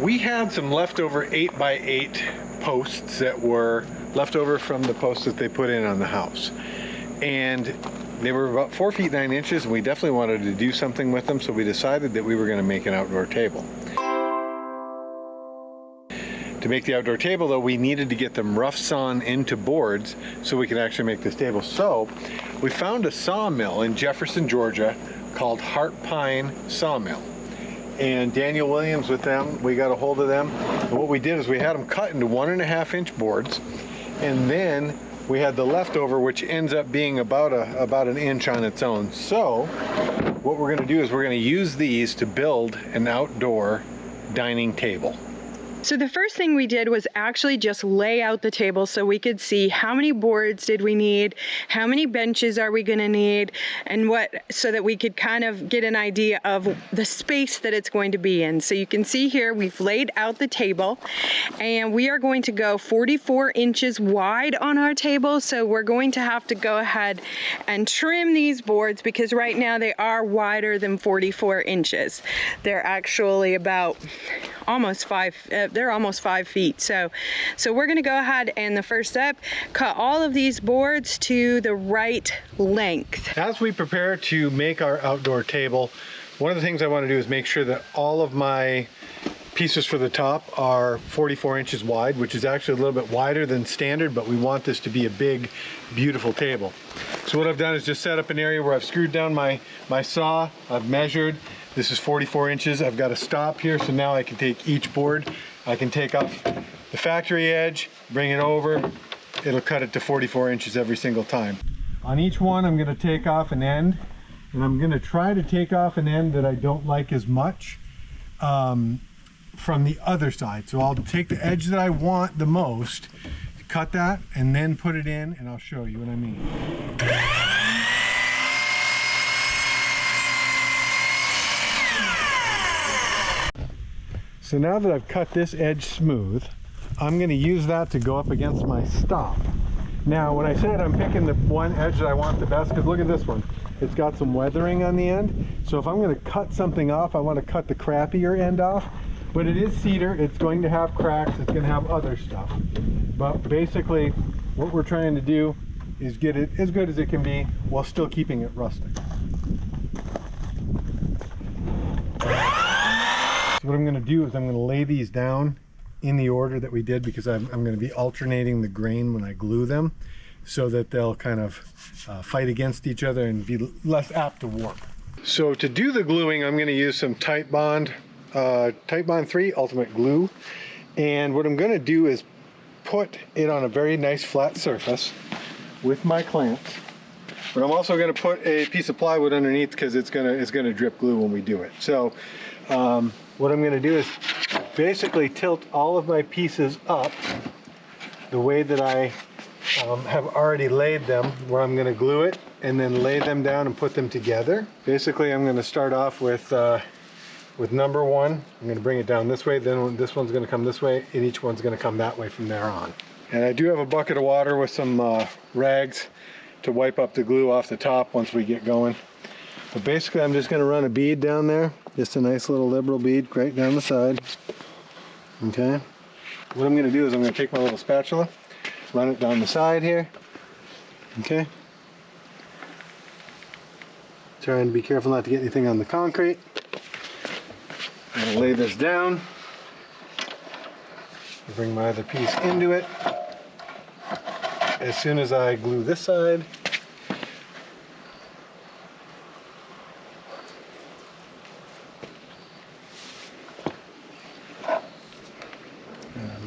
We had some leftover 8x8 posts that were left over from the posts that they put in on the house. And they were about 4 feet 9 inches, and we definitely wanted to do something with them, so we decided that we were going to make an outdoor table. To make the outdoor table, though, we needed to get them rough sawn into boards so we could actually make this table. So we found a sawmill in Jefferson, Georgia called Heart Pine Sawmill. And Daniel Williams with them, we got a hold of them. And what we did is we had them cut into 1.5 inch boards. And then we had the leftover, which ends up being about an inch on its own. So what we're going to do is we're going to use these to build an outdoor dining table. So the first thing we did was actually just lay out the table so we could see how many boards did we need, how many benches are we going to need, and so that we could kind of get an idea of the space that it's going to be in. So you can see here we've laid out the table, and we are going to go 44 inches wide on our table. So we're going to have to go ahead and trim these boards because right now they are wider than 44 inches. They're actually about almost 5 feet. So we're going to go ahead and the first step, cut all of these boards to the right length. As we prepare to make our outdoor table, one of the things I want to do is make sure that all of my pieces for the top are 44 inches wide, which is actually a little bit wider than standard, but we want this to be a big, beautiful table. So what I've done is just set up an area where I've screwed down my saw, I've measured. This is 44 inches. I've got a stop here, so now I can take each board. I can take off the factory edge, bring it over. It'll cut it to 44 inches every single time. On each one, I'm going to take off an end, and I'm going to try to take off an end that I don't like as much from the other side. So I'll take the edge that I want the most, cut that, and then put it in, and I'll show you what I mean. So now that I've cut this edge smooth, I'm going to use that to go up against my stop. Now, when I said I'm picking the one edge that I want the best, because look at this one. It's got some weathering on the end. So if I'm going to cut something off, I want to cut the crappier end off. But it is cedar. It's going to have cracks. It's going to have other stuff. But basically, what we're trying to do is get it as good as it can be while still keeping it rustic. So what I'm going to do is I'm going to lay these down in the order that we did, because I'm going to be alternating the grain when I glue them so that they'll kind of fight against each other and be less apt to warp. So to do the gluing, I'm going to use some Titebond 3 Ultimate Glue. And what I'm going to do is put it on a very nice flat surface with my clamps. But I'm also going to put a piece of plywood underneath because it's going to drip glue when we do it. So what I'm going to do is basically tilt all of my pieces up the way that I have already laid them, where I'm going to glue it and then lay them down and put them together. Basically, I'm going to start off with number 1. I'm going to bring it down this way, then this one's going to come this way, and each one's going to come that way from there on. And I do have a bucket of water with some rags to wipe up the glue off the top once we get going. But basically, I'm just going to run a bead down there. Just a nice little liberal bead right down the side. Okay. What I'm going to do is I'm going to take my little spatula, run it down the side here. Okay. Trying to be careful not to get anything on the concrete. I'm going to lay this down. Bring my other piece into it. As soon as I glue this side,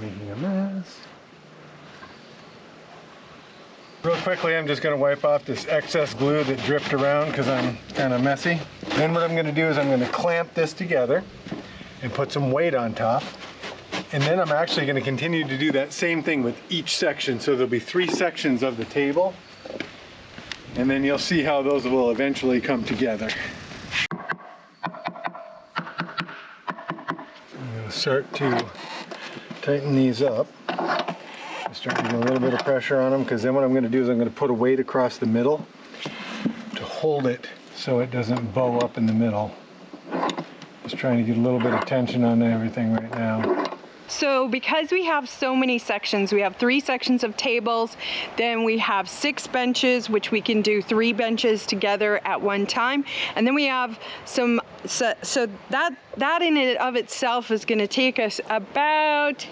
making a mess. Real quickly, I'm just going to wipe off this excess glue that dripped around because I'm kind of messy. Then what I'm going to do is I'm going to clamp this together and put some weight on top. And then I'm actually going to continue to do that same thing with each section. So there'll be 3 sections of the table. And then you'll see how those will eventually come together. I'm going to start to tighten these up. Start getting a little bit of pressure on them, because then what I'm going to do is I'm going to put a weight across the middle to hold it so it doesn't bow up in the middle. Just trying to get a little bit of tension on everything right now. So because we have so many sections, we have 3 sections of tables, then we have 6 benches, which we can do 3 benches together at one time. And then we have some, so that in and of itself is gonna take us about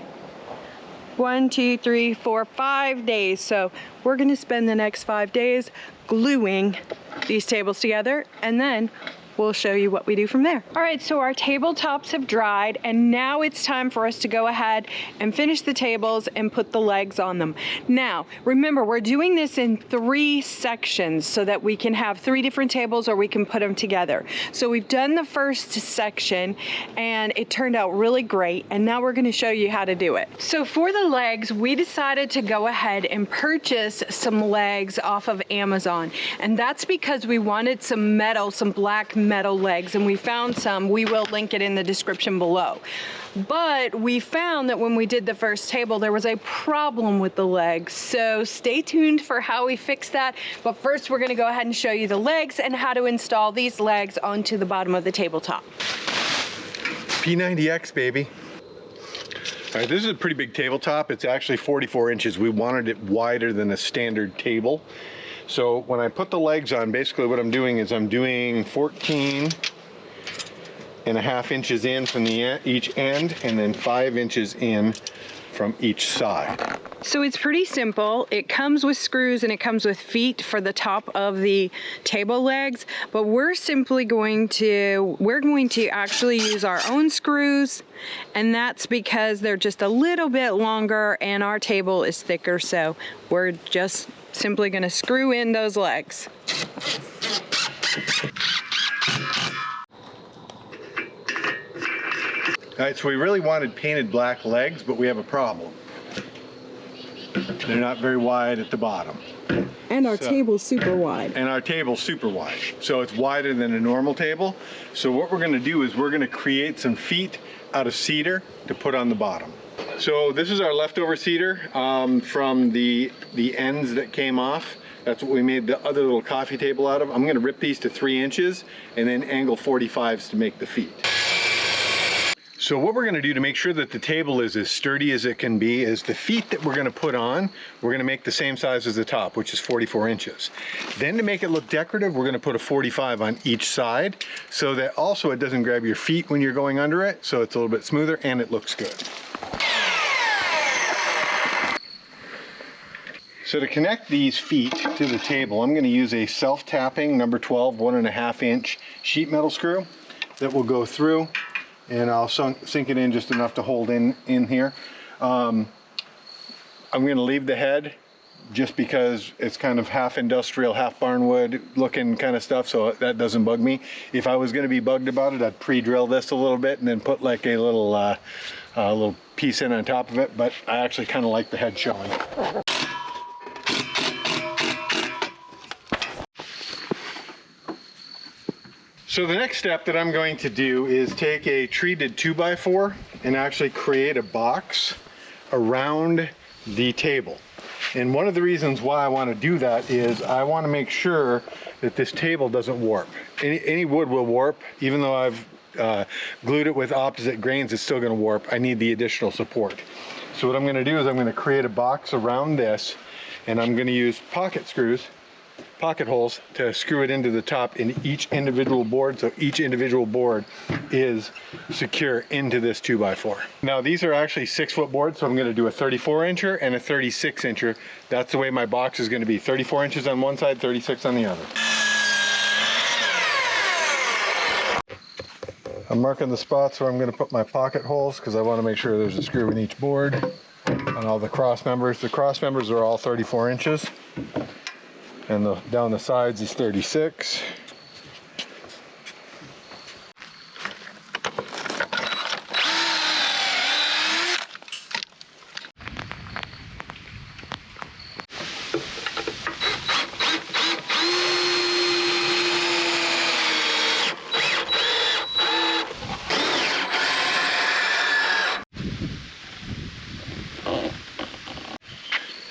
1, 2, 3, 4, 5 days. So we're gonna spend the next 5 days gluing these tables together, and then we'll show you what we do from there. All right, so our tabletops have dried, and now it's time for us to go ahead and finish the tables and put the legs on them. Now, remember, we're doing this in 3 sections so that we can have 3 different tables, or we can put them together. So we've done the first section and it turned out really great, and now we're gonna show you how to do it. So for the legs, we decided to go ahead and purchase some legs off of Amazon. And that's because we wanted some metal, some black metal legs, and we found some. We will link it in the description below. But we found that when we did the first table, there was a problem with the legs. So stay tuned for how we fix that. But first, we're gonna go ahead and show you the legs and how to install these legs onto the bottom of the tabletop. P90X, baby. All right, this is a pretty big tabletop. It's actually 44 inches. We wanted it wider than a standard table. So when I put the legs on, basically what I'm doing is I'm doing 14.5 inches in from each end, and then 5 inches in from each side. So it's pretty simple. It comes with screws and it comes with feet for the top of the table legs, but we're going to actually use our own screws, and that's because they're just a little bit longer and our table is thicker, so we're just simply going to screw in those legs. All right, so we really wanted painted black legs, but we have a problem. They're not very wide at the bottom. And our table's super wide. And our table's super wide. So it's wider than a normal table. So what we're gonna do is we're gonna create some feet out of cedar to put on the bottom. So this is our leftover cedar from the ends that came off. That's what we made the other little coffee table out of. I'm gonna rip these to 3 inches and then angle 45s to make the feet. So what we're gonna do to make sure that the table is as sturdy as it can be is the feet that we're gonna put on, we're gonna make the same size as the top, which is 44 inches. Then to make it look decorative, we're gonna put a 45 on each side so that also it doesn't grab your feet when you're going under it, so it's a little bit smoother and it looks good. So to connect these feet to the table, I'm gonna use a self-tapping number 12 1.5 inch sheet metal screw that will go through, and I'll sink it in just enough to hold in here. I'm gonna leave the head just because it's kind of half industrial, half barnwood looking kind of stuff, so that doesn't bug me. If I was gonna be bugged about it, I'd pre-drill this a little bit and then put like a little piece in on top of it, but I actually kind of like the head showing. So the next step that I'm going to do is take a treated 2x4 and actually create a box around the table. And one of the reasons why I want to do that is I want to make sure that this table doesn't warp. Any wood will warp, even though I've glued it with opposite grains, it's still going to warp. I need the additional support. So what I'm going to do is I'm going to create a box around this, and I'm going to use pocket holes to screw it into the top in each individual board, so each individual board is secure into this 2x4. Now these are actually 6-foot boards, so I'm going to do a 34 incher and a 36 incher. That's the way my box is going to be, 34 inches on one side, 36 on the other. I'm marking the spots where I'm going to put my pocket holes because I want to make sure there's a screw in each board. On all the cross members. The cross members are all 34 inches. And down the sides is 36.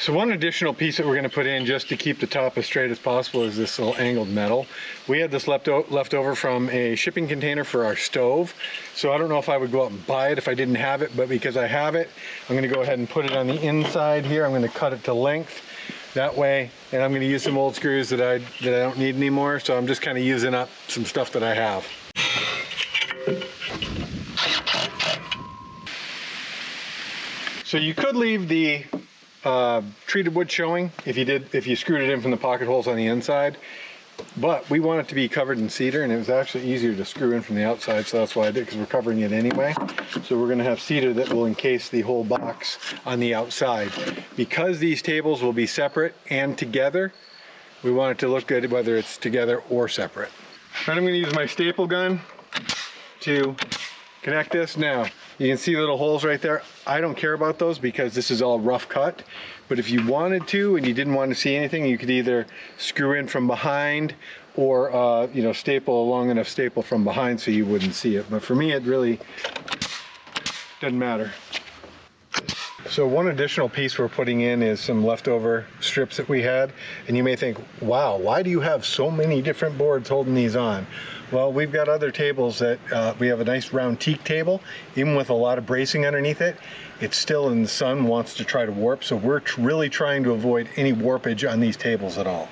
So one additional piece that we're going to put in just to keep the top as straight as possible is this little angled metal. We had this left over from a shipping container for our stove. So I don't know if I would go out and buy it if I didn't have it, but because I have it, I'm going to go ahead and put it on the inside here. I'm going to cut it to length that way, and I'm going to use some old screws that I don't need anymore. So I'm just kind of using up some stuff that I have. So you could leave the treated wood showing if you screwed it in from the pocket holes on the inside, but we want it to be covered in cedar, and it was actually easier to screw in from the outside, so that's why I did, because we're covering it anyway. So we're going to have cedar that will encase the whole box on the outside. Because these tables will be separate and together, we want it to look good whether it's together or separate. All right, I'm going to use my staple gun to connect this. Now you can see little holes right there. I don't care about those because this is all rough cut, but if you wanted to and you didn't want to see anything, you could either screw in from behind or you know, staple a long enough staple from behind so you wouldn't see it. But for me, it really doesn't matter. So one additional piece we're putting in is some leftover strips that we had, and you may think, wow, why do you have so many different boards holding these on? Well, we've got other tables that we have a nice round teak table, even with a lot of bracing underneath it. It's still in the sun, wants to try to warp, so we're really trying to avoid any warpage on these tables at all.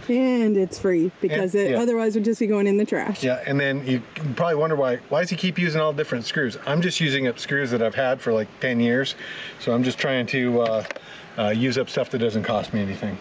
And it's free because otherwise it would just be going in the trash. Yeah, and then you probably wonder why does he keep using all different screws? I'm just using up screws that I've had for like 10 years. So I'm just trying to use up stuff that doesn't cost me anything.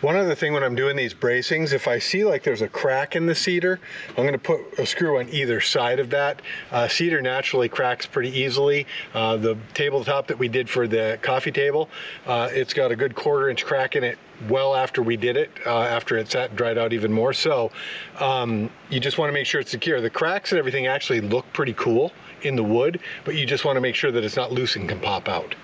One other thing when I'm doing these bracings, if I see like there's a crack in the cedar, I'm going to put a screw on either side of that. Cedar naturally cracks pretty easily. The tabletop that we did for the coffee table, it's got a good 1/4 inch crack in it well after we did it, after it sat and dried out even more. So you just want to make sure it's secure. The cracks and everything actually look pretty cool in the wood, but you just want to make sure that it's not loose and can pop out.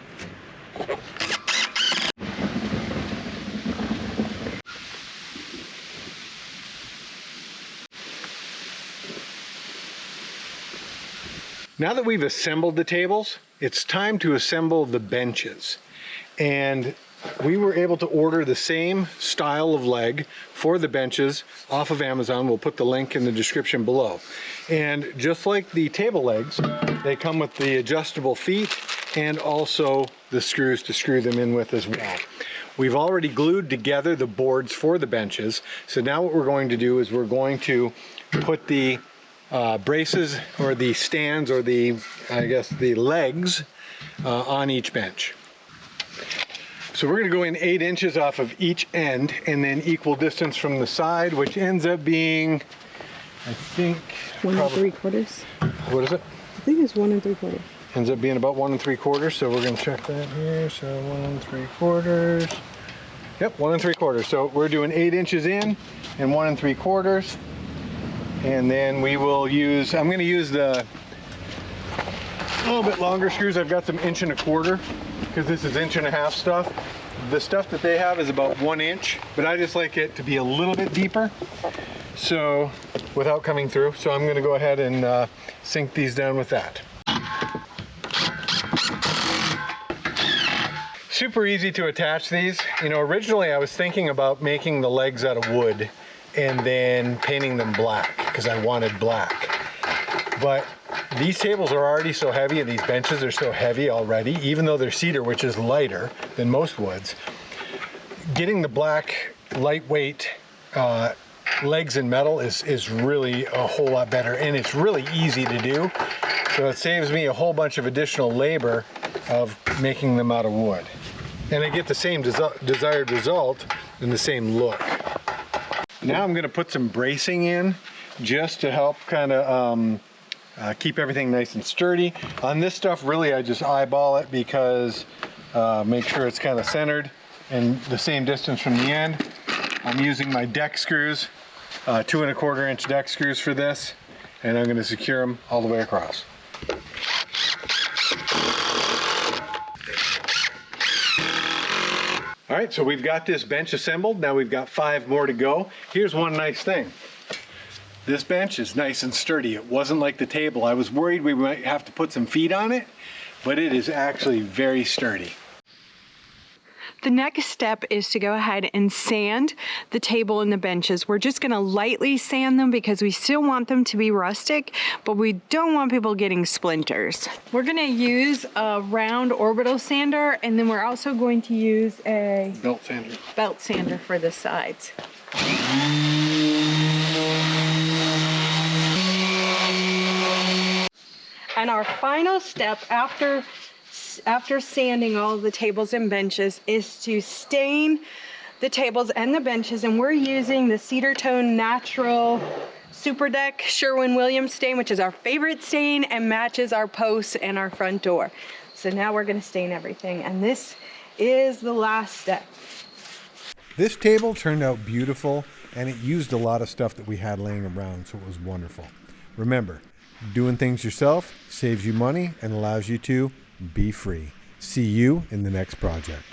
Now that we've assembled the tables, it's time to assemble the benches. And we were able to order the same style of leg for the benches off of Amazon. We'll put the link in the description below. And just like the table legs, they come with the adjustable feet and also the screws to screw them in with as well. We've already glued together the boards for the benches. So now what we're going to do is we're going to put the braces or the stands or the, I guess, the legs on each bench. So we're going to go in 8 inches off of each end and then equal distance from the side, which ends up being, I think, 1 3/4. What is it? I think it's 1 3/4. Ends up being about 1 3/4. So we're going to check that here. So 1 3/4. Yep, 1 3/4. So we're doing 8 inches in and 1 3/4. And then we will use, I'm going to use the a little bit longer screws. I've got some 1 1/4 because this is 1.5 inch stuff. The stuff that they have is about 1 inch, but I just like it to be a little bit deeper, so without coming through. So I'm going to go ahead and sink these down with that. Super easy to attach these. You know, originally I was thinking about making the legs out of wood and then painting them black because I wanted black. But these tables are already so heavy and these benches are so heavy already, even though they're cedar, which is lighter than most woods. Getting the black, lightweight legs in metal is really a whole lot better, and it's really easy to do. So it saves me a whole bunch of additional labor of making them out of wood. And I get the same desired result and the same look. Now I'm going to put some bracing in just to help kind of keep everything nice and sturdy. On this stuff, really, I just eyeball it because make sure it's kind of centered and the same distance from the end. I'm using my deck screws, 2 1/4 inch deck screws for this, and I'm going to secure them all the way across. All right, so we've got this bench assembled. Now we've got 5 more to go. Here's one nice thing. This bench is nice and sturdy. It wasn't like the table. I was worried we might have to put some feet on it, but it is actually very sturdy. The next step is to go ahead and sand the table and the benches. We're just gonna lightly sand them because we still want them to be rustic, but we don't want people getting splinters. We're gonna use a round orbital sander, and then we're also going to use a belt sander for the sides. And our final step after sanding all the tables and benches is to stain the tables and the benches, and we're using the Cedar Tone Natural Super Deck Sherwin Williams stain, which is our favorite stain and matches our posts and our front door. So now we're gonna stain everything, and this is the last step. This table turned out beautiful, and it used a lot of stuff that we had laying around, so it was wonderful. Remember, doing things yourself saves you money and allows you to be free. See you in the next project.